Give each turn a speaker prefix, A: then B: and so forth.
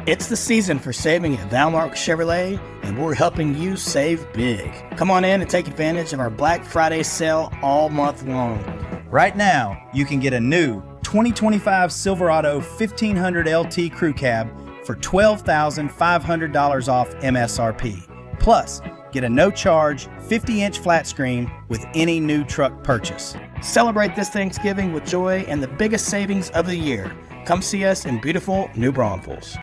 A: It's the season for saving at ValMark Chevrolet, and we're helping you save big. Come on in and take advantage of our Black Friday sale all month long.
B: Right now, you can get a new 2025 Silverado 1500 LT Crew Cab for $12,500 off MSRP. Plus, get a no-charge 50-inch flat screen with any new truck purchase.
A: Celebrate this Thanksgiving with joy and the biggest savings of the year. Come see us in beautiful New Braunfels.